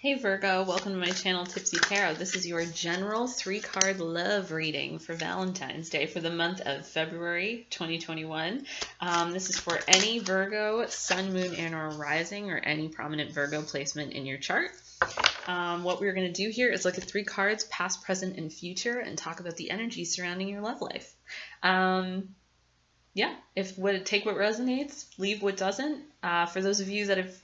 Hey Virgo, welcome to my channel Tipsy Tarot. This is your general 3-card love reading for Valentine's Day for the month of February 2021. This is for any Virgo, Sun, Moon, and or Rising, or any prominent Virgo placement in your chart. What we're going to do here is look at 3 cards, past, present, and future, and talk about the energy surrounding your love life. Take what resonates, leave what doesn't. For those of you that have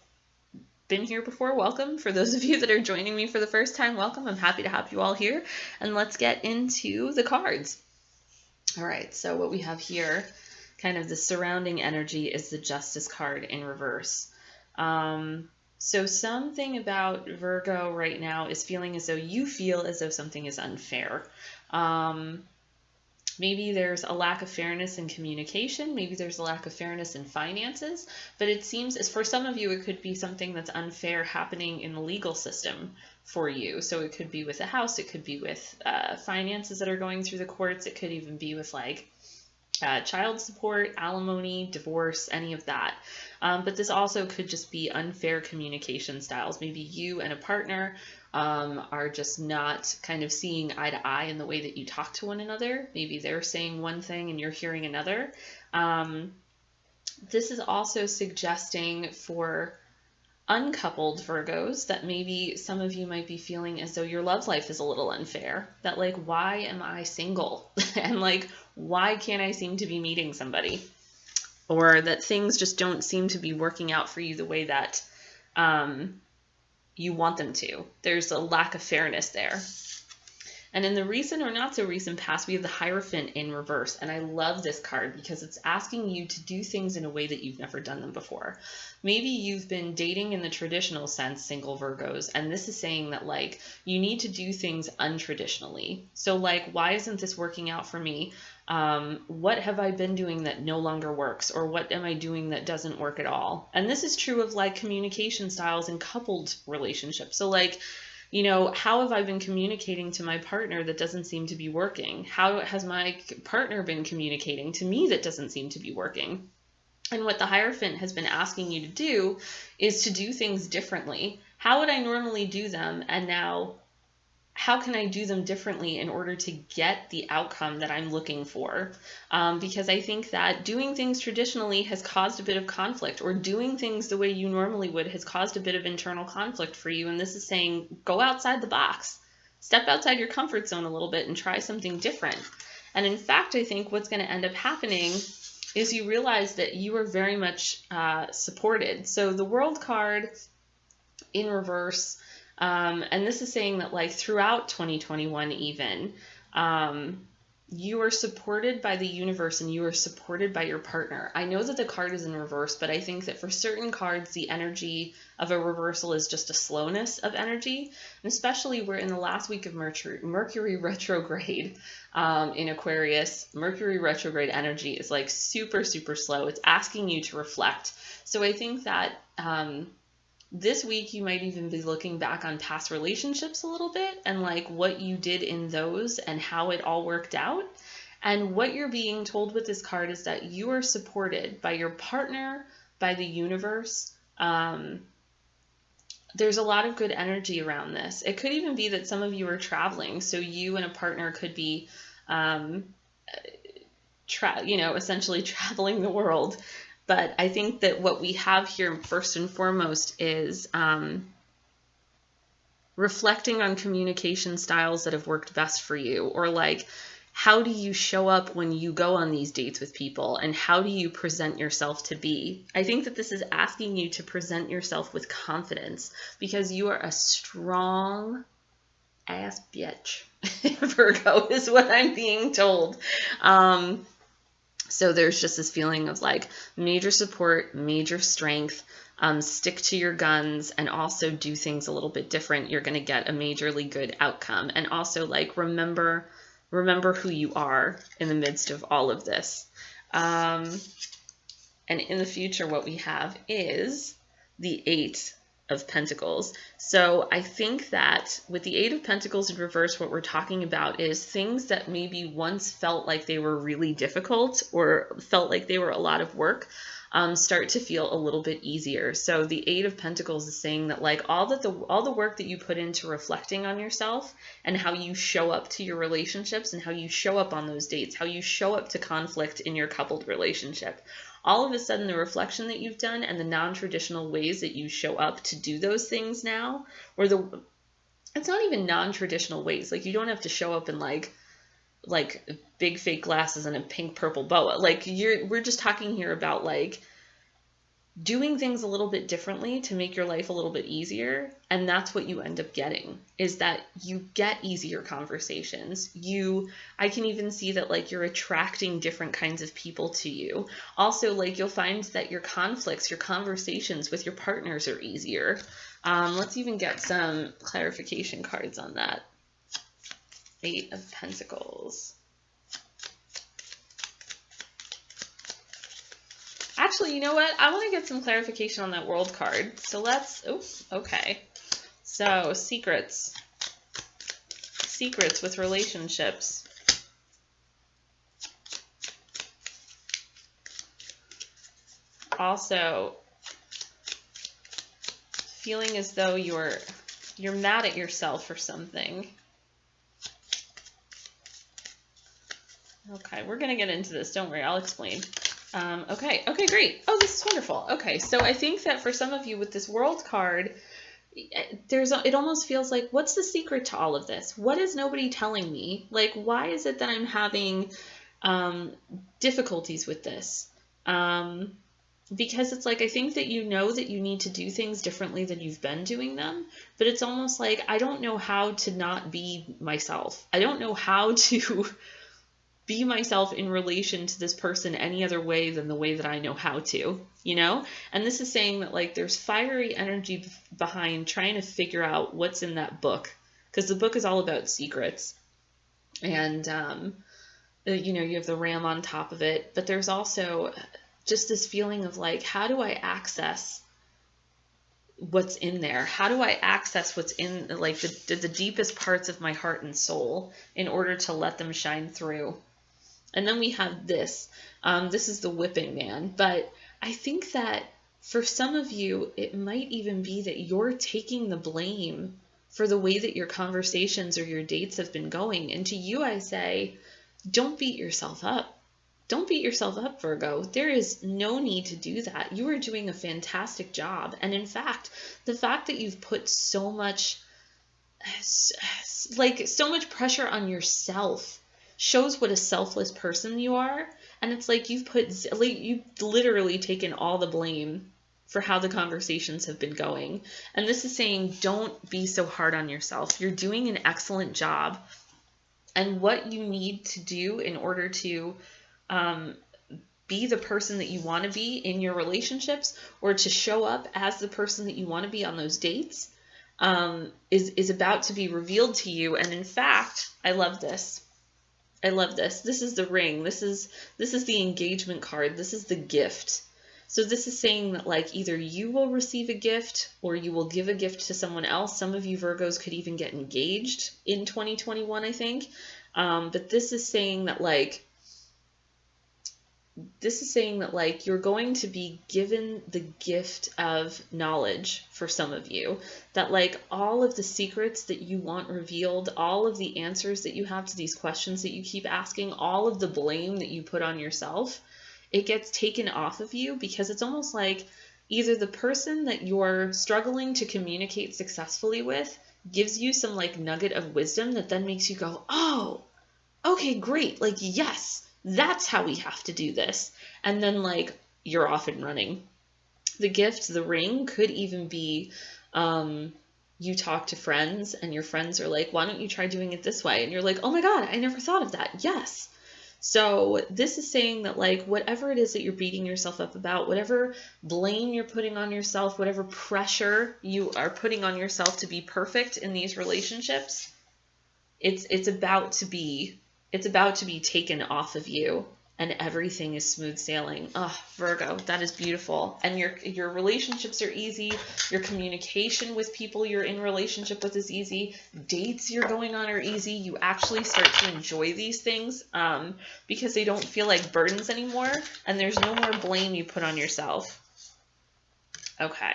been here before, welcome. For those of you that are joining me for the first time, welcome. I'm happy to have you all here, and let's get into the cards. All right, so what we have here, kind of the surrounding energy, is the Justice card in reverse. So something about Virgo right now is feeling as though you feel as though something is unfair. Maybe there's a lack of fairness in communication. Maybe there's a lack of fairness in finances. But it seems, as for some of you, it could be something that's unfair happening in the legal system for you. So it could be with a house. It could be with finances that are going through the courts. It could even be with like child support, alimony, divorce, any of that. But this also could just be unfair communication styles. Maybe you and a partner are just not kind of seeing eye to eye in the way that you talk to one another. Maybe they're saying one thing and you're hearing another. This is also suggesting for uncoupled Virgos that maybe some of you might be feeling as though your love life is a little unfair. That like, why am I single? And like, why can't I seem to be meeting somebody? Or that things just don't seem to be working out for you the way that you want them to. There's a lack of fairness there. And in the recent or not so recent past, we have the Hierophant in reverse. And I love this card because it's asking you to do things in a way that you've never done them before. Maybe you've been dating in the traditional sense, single Virgos, and this is saying that like you need to do things untraditionally. So like, why isn't this working out for me? What have I been doing that no longer works? Or what am I doing that doesn't work at all? And this is true of like communication styles in coupled relationships. So like, you know, how have I been communicating to my partner that doesn't seem to be working? How has my partner been communicating to me that doesn't seem to be working? And what the Hierophant has been asking you to do is to do things differently. How would I normally do them? And now, how can I do them differently in order to get the outcome that I'm looking for? Because I think that doing things traditionally has caused a bit of conflict, or doing things the way you normally would has caused a bit of internal conflict for you. And this is saying, go outside the box, step outside your comfort zone a little bit and try something different. And in fact, I think what's going to end up happening is you realize that you are very much supported. So the World card in reverse, and this is saying that like throughout 2021 even, you are supported by the universe and you are supported by your partner. I know that the card is in reverse, but I think that for certain cards, the energy of a reversal is just a slowness of energy. And especially we're in the last week of Mercury retrograde in Aquarius. Mercury retrograde energy is like super, super slow. It's asking you to reflect. So I think that this week you might even be looking back on past relationships a little bit and like what you did in those and how it all worked out. And what you're being told with this card is that you are supported by your partner, by the universe. There's a lot of good energy around this. It could even be that some of you are traveling. So you and a partner could be, essentially traveling the world. But I think that what we have here first and foremost is reflecting on communication styles that have worked best for you, or like, how do you show up when you go on these dates with people, and how do you present yourself to be? I think that this is asking you to present yourself with confidence because you are a strong ass bitch. Virgo is what I'm being told. So there's just this feeling of like major support, major strength, stick to your guns, and also do things a little bit different. You're going to get a majorly good outcome. And also like remember who you are in the midst of all of this. And in the future, what we have is the 8 of Pentacles. So I think that with the 8 of Pentacles in reverse, what we're talking about is things that maybe once felt like they were really difficult or felt like they were a lot of work. start to feel a little bit easier. So the Eight of Pentacles is saying that like all the work that you put into reflecting on yourself and how you show up to your relationships and how you show up on those dates, how you show up to conflict in your coupled relationship, all of a sudden the reflection that you've done and the non-traditional ways that you show up to do those things now, or it's not even non-traditional ways. Like you don't have to show up in like big fake glasses and a pink purple boa. Like we're just talking here about like doing things a little bit differently to make your life a little bit easier. And that's what you end up getting, is that you get easier conversations. I can even see that like you're attracting different kinds of people to you. Also, like you'll find that your conflicts, your conversations with your partners are easier. Let's even get some clarification cards on that. Eight of Pentacles. Actually, you know what? I want to get some clarification on that World card. So okay. So, secrets. Secrets with relationships. Also, feeling as though you're mad at yourself for something. Okay, we're going to get into this. Don't worry, I'll explain. Okay, great. Oh, this is wonderful. Okay, so I think that for some of you with this World card, it almost feels like, what's the secret to all of this? What is nobody telling me? Like, why is it that I'm having difficulties with this? Because it's like, I think that you know that you need to do things differently than you've been doing them, but it's almost like, I don't know how to not be myself. I don't know how to be myself in relation to this person any other way than the way that I know how to, you know? And this is saying that like there's fiery energy behind trying to figure out what's in that book, because the book is all about secrets. And, you know, you have the ram on top of it, but there's also just this feeling of like, how do I access what's in there? How do I access what's in like the deepest parts of my heart and soul in order to let them shine through? And then we have this. This is the whipping man. But I think that for some of you, it might even be that you're taking the blame for the way that your conversations or your dates have been going. And to you, I say, don't beat yourself up. Don't beat yourself up, Virgo. There is no need to do that. You are doing a fantastic job. And in fact, the fact that you've put so much pressure on yourself shows what a selfless person you are. And it's like you've literally taken all the blame for how the conversations have been going. And this is saying, don't be so hard on yourself. You're doing an excellent job. And what you need to do in order to be the person that you want to be in your relationships, or to show up as the person that you want to be on those dates, is about to be revealed to you. And in fact, I love this. This is the ring. This is the engagement card. This is the gift. So this is saying that like either you will receive a gift or you will give a gift to someone else. Some of you Virgos could even get engaged in 2021, I think. But this is saying that like you're going to be given the gift of knowledge for some of you, that like all of the secrets that you want revealed, all of the answers that you have to these questions that you keep asking, all of the blame that you put on yourself, it gets taken off of you, because it's almost like either the person that you're struggling to communicate successfully with gives you some like nugget of wisdom that then makes you go, oh, okay, great. Like, yes, that's how we have to do this. And then like you're off and running. The gift, the ring, could even be you talk to friends and your friends are like, why don't you try doing it this way? And you're like, oh my God, I never thought of that. Yes. So this is saying that like whatever it is that you're beating yourself up about, whatever blame you're putting on yourself, whatever pressure you are putting on yourself to be perfect in these relationships, it's about to be taken off of you. and everything is smooth sailing. Oh, Virgo, that is beautiful. And your relationships are easy. Your communication with people you're in relationship with is easy. Dates you're going on are easy. You actually start to enjoy these things because they don't feel like burdens anymore, and there's no more blame you put on yourself. Okay,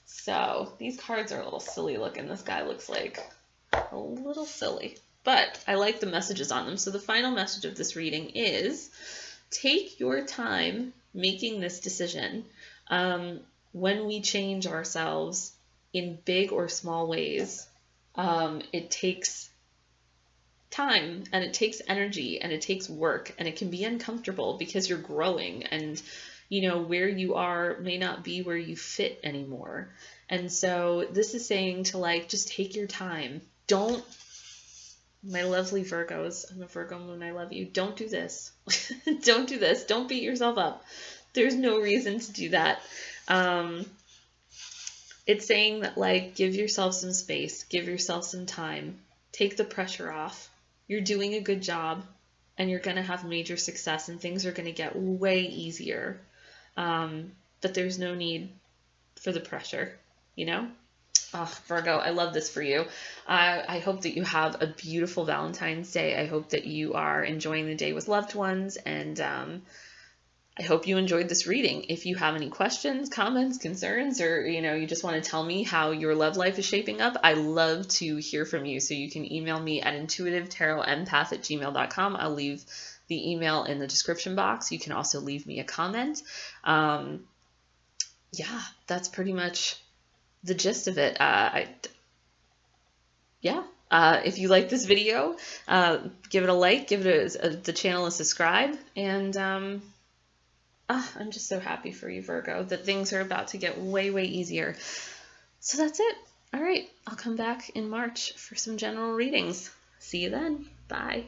so these cards are a little silly looking. This guy looks like a little silly, but I like the messages on them. So the final message of this reading is take your time making this decision. When we change ourselves in big or small ways, it takes time and it takes energy and it takes work, and it can be uncomfortable because you're growing, and where you are may not be where you fit anymore. And so this is saying to just take your time. Don't, my lovely Virgos, I'm a Virgo moon, I love you. Don't do this. Don't do this. Don't beat yourself up. There's no reason to do that. It's saying that give yourself some space, give yourself some time, take the pressure off. You're doing a good job, and you're going to have major success, and things are going to get way easier. But there's no need for the pressure, Oh, Virgo, I love this for you. I hope that you have a beautiful Valentine's Day. I hope that you are enjoying the day with loved ones, and I hope you enjoyed this reading. If you have any questions, comments, concerns, or you just want to tell me how your love life is shaping up, I love to hear from you. So you can email me at intuitivetarotempath@gmail.com. I'll leave the email in the description box. You can also leave me a comment. Yeah, that's pretty much the gist of it. If you like this video, give it a like, give it the channel a subscribe, and I'm just so happy for you, Virgo, that things are about to get way, way easier. So that's it. All right, I'll come back in March for some general readings. See you then. Bye.